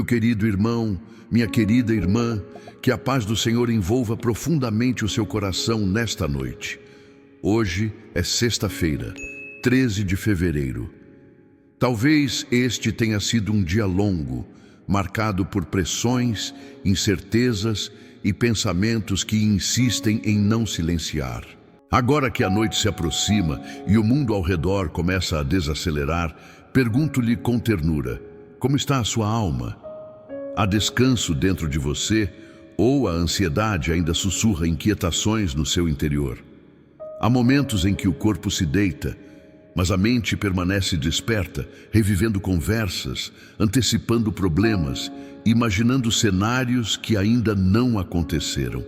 Meu querido irmão, minha querida irmã, que a paz do Senhor envolva profundamente o seu coração nesta noite. Hoje é sexta-feira, 13 de fevereiro. Talvez este tenha sido um dia longo, marcado por pressões, incertezas e pensamentos que insistem em não silenciar. Agora que a noite se aproxima e o mundo ao redor começa a desacelerar, pergunto-lhe com ternura: como está a sua alma? Há descanso dentro de você ou a ansiedade ainda sussurra inquietações no seu interior? Há momentos em que o corpo se deita, mas a mente permanece desperta, revivendo conversas, antecipando problemas, imaginando cenários que ainda não aconteceram.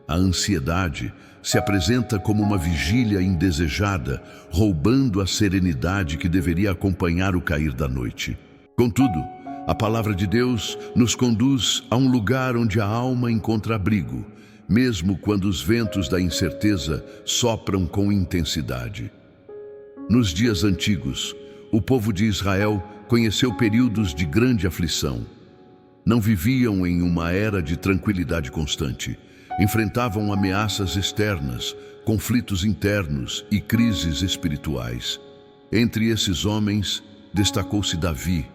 A ansiedade se apresenta como uma vigília indesejada, roubando a serenidade que deveria acompanhar o cair da noite. Contudo, a palavra de Deus nos conduz a um lugar onde a alma encontra abrigo, mesmo quando os ventos da incerteza sopram com intensidade. Nos dias antigos, o povo de Israel conheceu períodos de grande aflição. Não viviam em uma era de tranquilidade constante. Enfrentavam ameaças externas, conflitos internos e crises espirituais. Entre esses homens, destacou-se Davi,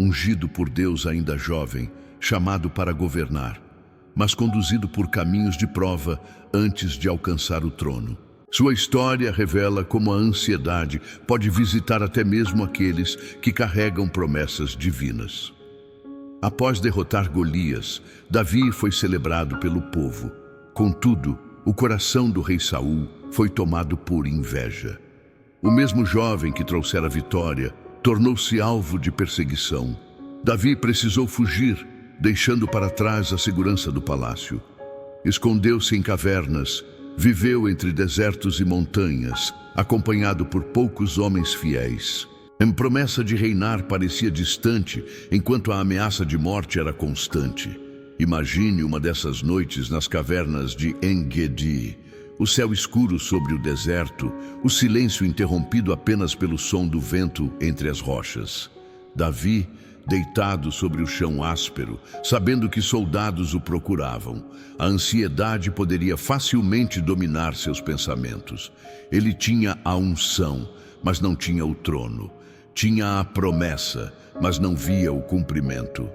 ungido por Deus ainda jovem, chamado para governar, mas conduzido por caminhos de prova antes de alcançar o trono. Sua história revela como a ansiedade pode visitar até mesmo aqueles que carregam promessas divinas. Após derrotar Golias, Davi foi celebrado pelo povo. Contudo, o coração do rei Saul foi tomado por inveja. O mesmo jovem que trouxera a vitória tornou-se alvo de perseguição. Davi precisou fugir, deixando para trás a segurança do palácio. Escondeu-se em cavernas, viveu entre desertos e montanhas, acompanhado por poucos homens fiéis. A promessa de reinar parecia distante, enquanto a ameaça de morte era constante. Imagine uma dessas noites nas cavernas de En-Gedi, o céu escuro sobre o deserto, o silêncio interrompido apenas pelo som do vento entre as rochas. Davi, deitado sobre o chão áspero, sabendo que soldados o procuravam. A ansiedade poderia facilmente dominar seus pensamentos. Ele tinha a unção, mas não tinha o trono. Tinha a promessa, mas não via o cumprimento.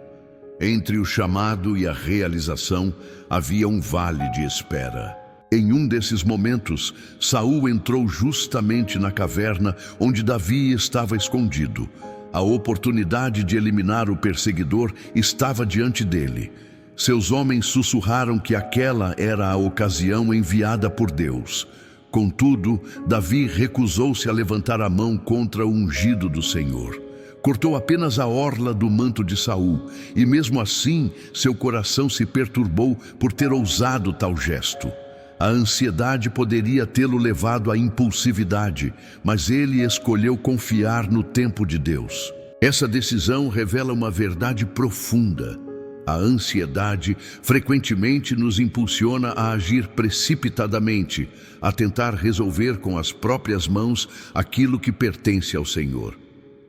Entre o chamado e a realização havia um vale de espera. Em um desses momentos, Saul entrou justamente na caverna onde Davi estava escondido. A oportunidade de eliminar o perseguidor estava diante dele. Seus homens sussurraram que aquela era a ocasião enviada por Deus. Contudo, Davi recusou-se a levantar a mão contra o ungido do Senhor. Cortou apenas a orla do manto de Saul, e mesmo assim seu coração se perturbou por ter ousado tal gesto. A ansiedade poderia tê-lo levado à impulsividade, mas ele escolheu confiar no tempo de Deus. Essa decisão revela uma verdade profunda. A ansiedade frequentemente nos impulsiona a agir precipitadamente, a tentar resolver com as próprias mãos aquilo que pertence ao Senhor.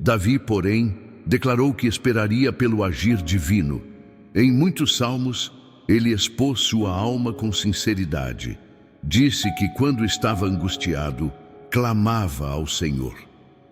Davi, porém, declarou que esperaria pelo agir divino. Em muitos salmos, ele expôs sua alma com sinceridade. Disse que quando estava angustiado, clamava ao Senhor.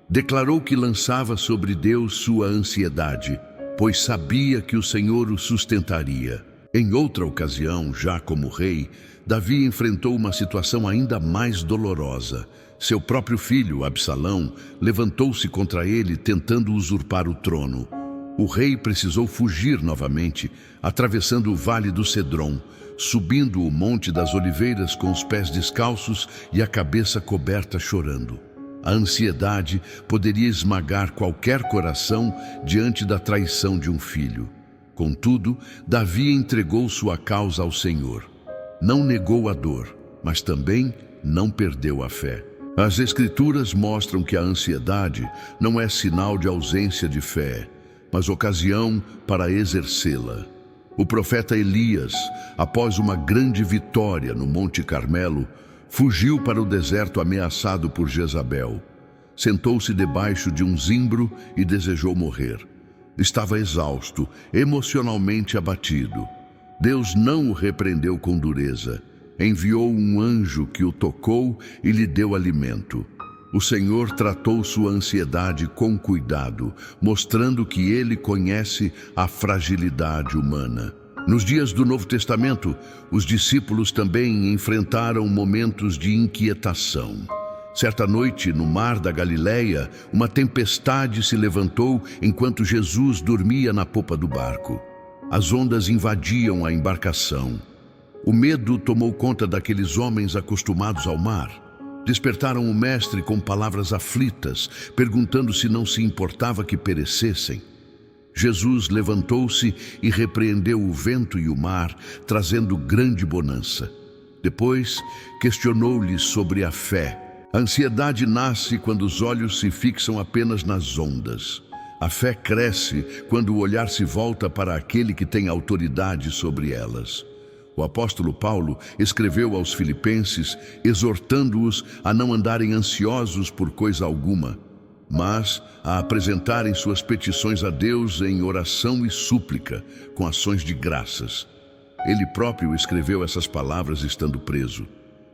Declarou que lançava sobre Deus sua ansiedade, pois sabia que o Senhor o sustentaria. Em outra ocasião, já como rei, Davi enfrentou uma situação ainda mais dolorosa. Seu próprio filho, Absalão, levantou-se contra ele, tentando usurpar o trono. O rei precisou fugir novamente, atravessando o vale do Cedron, subindo o Monte das Oliveiras com os pés descalços e a cabeça coberta chorando. A ansiedade poderia esmagar qualquer coração diante da traição de um filho. Contudo, Davi entregou sua causa ao Senhor. Não negou a dor, mas também não perdeu a fé. As Escrituras mostram que a ansiedade não é sinal de ausência de fé, mas ocasião para exercê-la. O profeta Elias, após uma grande vitória no Monte Carmelo, fugiu para o deserto ameaçado por Jezabel. Sentou-se debaixo de um zimbro e desejou morrer. Estava exausto, emocionalmente abatido. Deus não o repreendeu com dureza. Enviou um anjo que o tocou e lhe deu alimento. O Senhor tratou sua ansiedade com cuidado, mostrando que Ele conhece a fragilidade humana. Nos dias do Novo Testamento, os discípulos também enfrentaram momentos de inquietação. Certa noite, no mar da Galileia, uma tempestade se levantou enquanto Jesus dormia na popa do barco. As ondas invadiam a embarcação. O medo tomou conta daqueles homens acostumados ao mar. Despertaram o mestre com palavras aflitas, perguntando se não se importava que perecessem. Jesus levantou-se e repreendeu o vento e o mar, trazendo grande bonança. Depois, questionou-lhes sobre a fé. A ansiedade nasce quando os olhos se fixam apenas nas ondas. A fé cresce quando o olhar se volta para aquele que tem autoridade sobre elas. O apóstolo Paulo escreveu aos Filipenses, exortando-os a não andarem ansiosos por coisa alguma, mas a apresentarem suas petições a Deus em oração e súplica, com ações de graças. Ele próprio escreveu essas palavras estando preso.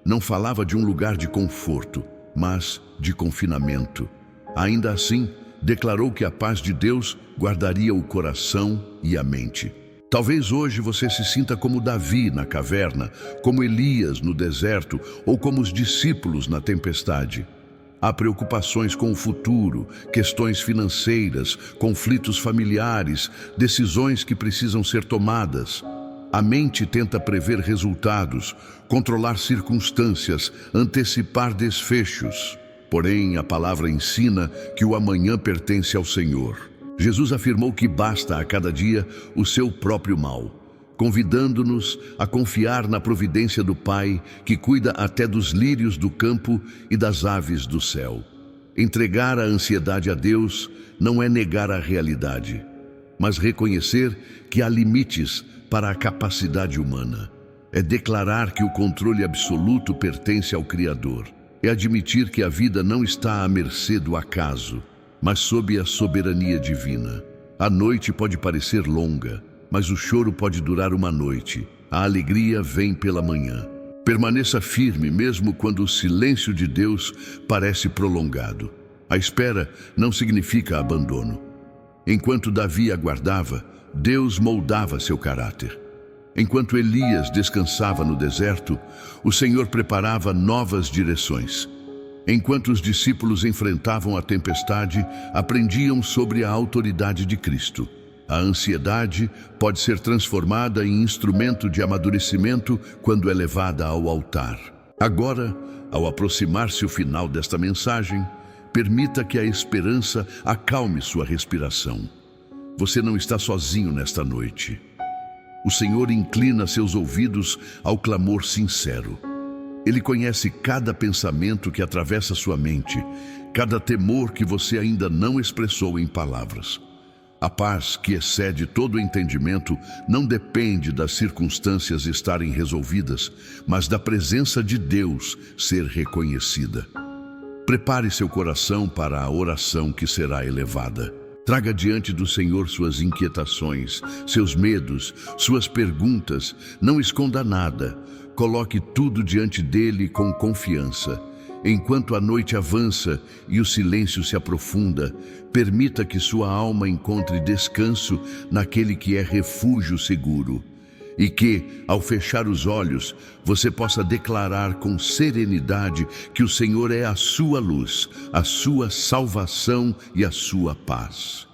Não falava de um lugar de conforto, mas de confinamento. Ainda assim, declarou que a paz de Deus guardaria o coração e a mente. Talvez hoje você se sinta como Davi na caverna, como Elias no deserto ou como os discípulos na tempestade. Há preocupações com o futuro, questões financeiras, conflitos familiares, decisões que precisam ser tomadas. A mente tenta prever resultados, controlar circunstâncias, antecipar desfechos. Porém, a palavra ensina que o amanhã pertence ao Senhor. Jesus afirmou que basta a cada dia o seu próprio mal, convidando-nos a confiar na providência do Pai, que cuida até dos lírios do campo e das aves do céu. Entregar a ansiedade a Deus não é negar a realidade, mas reconhecer que há limites para a capacidade humana. É declarar que o controle absoluto pertence ao Criador. É admitir que a vida não está à mercê do acaso, mas sob a soberania divina. A noite pode parecer longa, mas o choro pode durar uma noite. A alegria vem pela manhã. Permaneça firme mesmo quando o silêncio de Deus parece prolongado. A espera não significa abandono. Enquanto Davi aguardava, Deus moldava seu caráter. Enquanto Elias descansava no deserto, o Senhor preparava novas direções. Enquanto os discípulos enfrentavam a tempestade, aprendiam sobre a autoridade de Cristo. A ansiedade pode ser transformada em instrumento de amadurecimento quando é levada ao altar. Agora, ao aproximar-se o final desta mensagem, permita que a esperança acalme sua respiração. Você não está sozinho nesta noite. O Senhor inclina seus ouvidos ao clamor sincero. Ele conhece cada pensamento que atravessa sua mente, cada temor que você ainda não expressou em palavras. A paz que excede todo o entendimento não depende das circunstâncias estarem resolvidas, mas da presença de Deus ser reconhecida. Prepare seu coração para a oração que será elevada. Traga diante do Senhor suas inquietações, seus medos, suas perguntas. Não esconda nada. Coloque tudo diante dele com confiança. Enquanto a noite avança e o silêncio se aprofunda, permita que sua alma encontre descanso naquele que é refúgio seguro. E que, ao fechar os olhos, você possa declarar com serenidade que o Senhor é a sua luz, a sua salvação e a sua paz.